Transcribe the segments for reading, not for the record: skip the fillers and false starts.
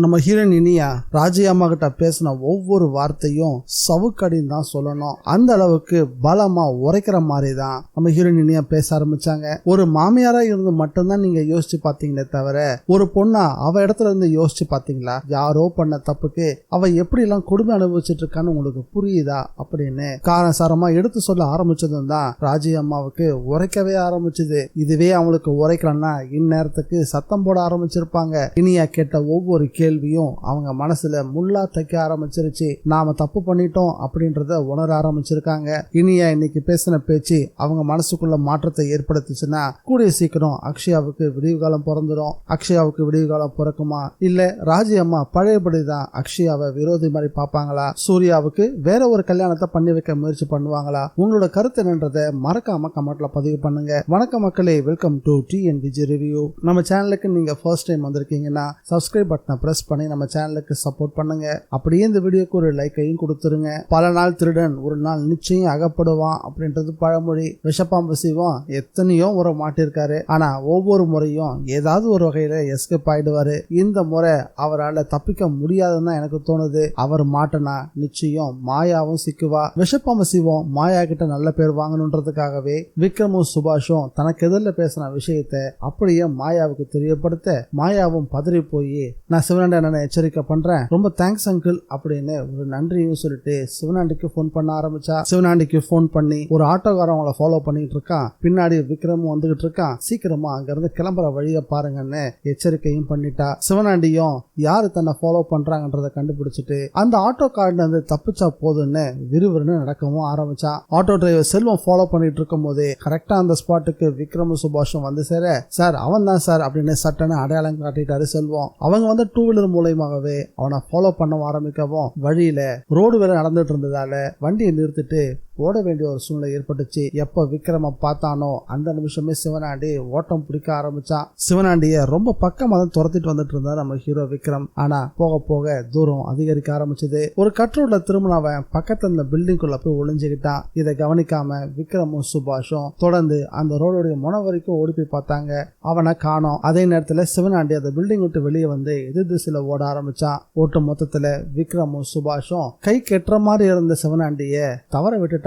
நம்ம ஹீரோயின் இனியா ராஜி அம்மா கிட்ட பேசின ஒவ்வொரு வார்த்தையும் சவுக்கடின்னு தான் சொல்லணும். அந்த அளவுக்கு பலமா உரைக்கிற மாதிரி தான் நம்ம ஹீரோயின் இனியா பேச ஆரம்பிச்சாங்க. ஒரு மாமியாரா இருந்து மட்டும்தான் நீங்க யோசிச்சு பாத்தீங்களே தவிர ஒரு பொண்ணா அவ இடத்துல இருந்து யோசிச்சு பாத்தீங்களா? யாரோ பண்ண தப்புக்கு அவ எப்படி எல்லாம் கொடுமை அனுபவிச்சுட்டு இருக்கான்னு உங்களுக்கு புரியுதா அப்படின்னு காரசாரமா எடுத்து சொல்ல ஆரம்பிச்சதும் தான் ராஜி அம்மாவுக்கு உரைக்கவே ஆரம்பிச்சது. இதுவே அவங்களுக்கு உரைக்கலன்னா இந்நேரத்துக்கு சத்தம் போட ஆரம்பிச்சிருப்பாங்க. இனியா கேட்ட ஒவ்வொரு கேள்வியும் அவங்க மனசுல முள்ளா தைக்க ஆரம்பிச்சிருச்சு. நாம தப்பு பண்ணிட்டோம் அப்படின்றத உணர ஆரம்பிச்சிருக்காங்க. இனியா இன்னைக்கு பேசின பேச்சு அவங்க மனசுக்குள்ள மாற்றத்தை ஏற்படுத்துச்சுன்னா கூடிய சீக்கிரம் அக்ஷயாவுக்கு விடிவு காலம் பிறந்துடும். அக்ஷயாவுக்கு விடிவு காலம் பிறக்குமா இல்ல ராஜி அம்மா பழையபடிதான் அக்ஷயாவை விரோதி மாதிரி பாப்பாங்களா? சூர்யாவுக்கு வேற ஒரு கல்யாணத்தை பண்ணி வைக்க முயற்சி பண்ணுவாங்களா? உங்களோட கருத்து என்னன்றதை மறக்காம கமெண்ட்ல பதிவு பண்ணுங்க. வணக்கம் மக்களே, வெல்கம் டு டிஎன்விஜி ரிவ்யூ. நம்ம சேனலுக்கு நீங்க ஃபர்ஸ்ட் டைம் வந்திருக்கீங்கன்னா சப்ஸ்கிரைப் பட்டனை பிரஸ் பண்ணி நம்ம சேனலுக்கு சப்போர்ட் பண்ணுங்க. அப்படியே இந்த வீடியோக்கு ஒரு லைக்கையும் கொடுத்துருங்க. பல நாள் திருடன் ஒரு நாள் நிச்சயம் அகப்படுவான் அப்படின்றது பழமொழி. விஷப்பாம்பு சிவம் எத்தனையோ முறை மாட்டிருக்காரு. ஆனா ஒவ்வொரு முறையும் ஏதாவது ஒரு வகையில எஸ்கேப் ஆயிடுவாரு. இந்த முறை அவரால் தப்பிக்க முடியாதுன்னு தான் எனக்கு தோணுது. அவர் மாட்டனா நிச்சயம் மாயாவும் சிக்குவா. விஷப்பாம்பு சிவம் மாயா கிட்ட நல்ல பேர் வாங்கணுன்றதுக்காகவே விக்ரமும் சுபாஷும் தனக்கு எதிரில் பேசின விஷயத்தை அப்படியே மாயாவுக்கு தெரியப்படுத்த மாயாவும் பதறி போய் நான் சிவனாண்டி அண்ணனை எச்சரிக்கை பண்றேன், ரொம்ப தேங்க்ஸ் அங்கிள் அப்படின்னு ஒரு நன்றியும் சொல்லிட்டு சிவனாண்டிக்கு போன் பண்ண ஆரம்பிச்சா. சிவனாண்டிக்கு போன் பண்ணி ஒரு ஆட்டோக்காரன் அவங்கள ஃபாலோ பண்ணிட்டு இருக்கான். பின்னாடி விக்ரமும் வந்துகிட்டு இருக்கான். சீக்கிரமா அங்க இருந்து கிளம்புற வழிய பாருங்கன்னு எச்சரிக்கையும் பண்ணிட்டா. சிவனாண்டியும் யாரு தன்னை ஃபாலோ பண்றாங்கன்றத கண்டுபிடிச்சிட்டு அந்த ஆட்டோ கார்டுல இருந்து தப்பிச்சா போதுன்னு விறுவிறுன்னு நடக்கவும் ஆரம்பிச்சான். ஆட்டோ டிரைவர் செல்வம் ஃபாலோ பண்ணிட்டு இருக்கும் போது கரெக்டா அந்த ஸ்பாட்டுக்கு விக்ரமும் சுபாஷும் வந்து சேர, சார் அவன் தான் சார் அப்படின்னு சட்டன்னு அடையாளம் காட்டிட்டாரு செல்வம். அவங்க வந்து டூ வீலர் மூலமாகவே அவனை ஃபாலோ பண்ண ஆரம்பிக்கவும் வழியில ரோடு வேலை நடந்துட்டு இருந்ததால வண்டியை நிறுத்திட்டு ஓட வேண்டிய ஒரு சூழ்நிலை ஏற்பட்டுச்சு. எப்ப விக்ரம பார்த்தானோ அந்த நிமிஷமே சிவனாண்டி ஓட்டம் பிடிக்க ஆரம்பிச்சான். சிவனாண்டிய ரொம்ப பக்கமா தான் துரத்திட்டு வந்துட்டு இருந்தா நம்ம ஹீரோ விக்ரம். ஆனா போக போக தூரம் அதிகரிக்க ஆரம்பிச்சது. ஒரு கட்ரோட்ல திரும்பினவன் பக்கத்துல இந்த பில்டிங்குள்ள போய் ஒளிஞ்சுக்கிட்டான். இதை கவனிக்காம விக்ரமும் சுபாஷும் தொடர்ந்து அந்த ரோடுடைய முனை வரைக்கும் ஓடி போய் பார்த்தாங்க. அவனை காணோம். அதே நேரத்துல சிவனாண்டி அந்த பில்டிங் விட்டு வெளியே வந்து எதிர் திசையில ஓட ஆரம்பிச்சான். ஓட்டு மொத்தத்துல விக்ரமும் சுபாஷும் கை கெட்டுற மாதிரி இருந்த சிவனாண்டிய தவற விட்டு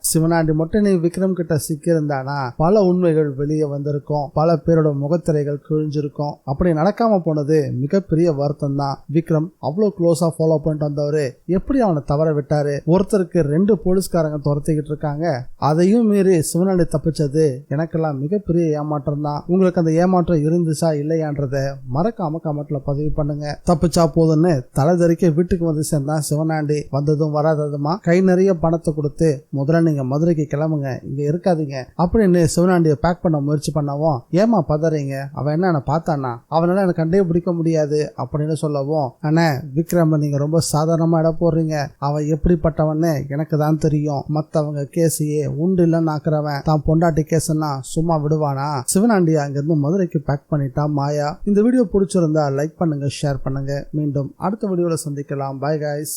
சிவனாண்டி மட்டும் நீ விக்ரம் கிட்ட சிக்கியிருந்தானா பல உண்மைகள் வெளியே வந்திருக்கும். பல பேரோட முகத்திரைகள் கிழிஞ்சிருக்கும். அப்படி நடக்காம போனது மிகப்பெரிய வருத்தம் தான். விக்ரம் அவ்வளவு க்ளோஸா ஃபாலோ பண்ணிட்டு வந்தவரு எப்படி அவனை தவற விட்டாரு? ஒருத்தருக்கு 2 போலீஸ்காரங்க துரத்திக்கிட்டு இருக்காங்க. அதையும் மீறி சிவனாண்டி தப்பிச்சது எனக்கெல்லாம் மிகப்பெரிய ஏமாற்றம் தான். உங்களுக்கு அந்த ஏமாற்றம் இருந்துச்சா இல்லையான்றத மறக்காம கமெண்ட்ல பதிவு பண்ணுங்க. தப்பிச்சா போதுன்னு தலைதறிக்க வீட்டுக்கு வந்து சேர்ந்தான் சிவனாண்டி. வந்ததும் வராததுமா கை நிறைய பணத்தை கொடுத்து முதல்ல நீங்க மதுரைக்கு கிளம்புங்க, இங்க இருக்காதீங்க அப்படின்னு சிவனாண்டிய பேக் பண்ண முயற்சி பண்ணவும், ஏமா பதறீங்க, அவன் என்ன பார்த்தானா, அவனால எனக்கு கண்டே பிடிக்க முடியாது அப்படின்னு சொல்லவும், அண்ணே விக்ரம் நீங்க ரொம்ப சாதாரணமா இட போடுறீங்க, அவன் எப்படிப்பட்டவன்னு எனக்கு தான் தெரியும். மத்தவங்க கேஸையே உண்டு இல்லைன்னு ஆக்குறவன் தான் பொண்டாட்டி கேஸ்னா சும்மா விடுவானா? சிவனாண்டியா அங்கிருந்து மதுரைக்கு பேக் பண்ணிட்டா மாயா. இந்த வீடியோ பிடிச்சிருந்தா லைக் பண்ணுங்க, ஷேர் பண்ணுங்க. மீண்டும் அடுத்த வீடியோல சந்திக்கலாம். Bye guys.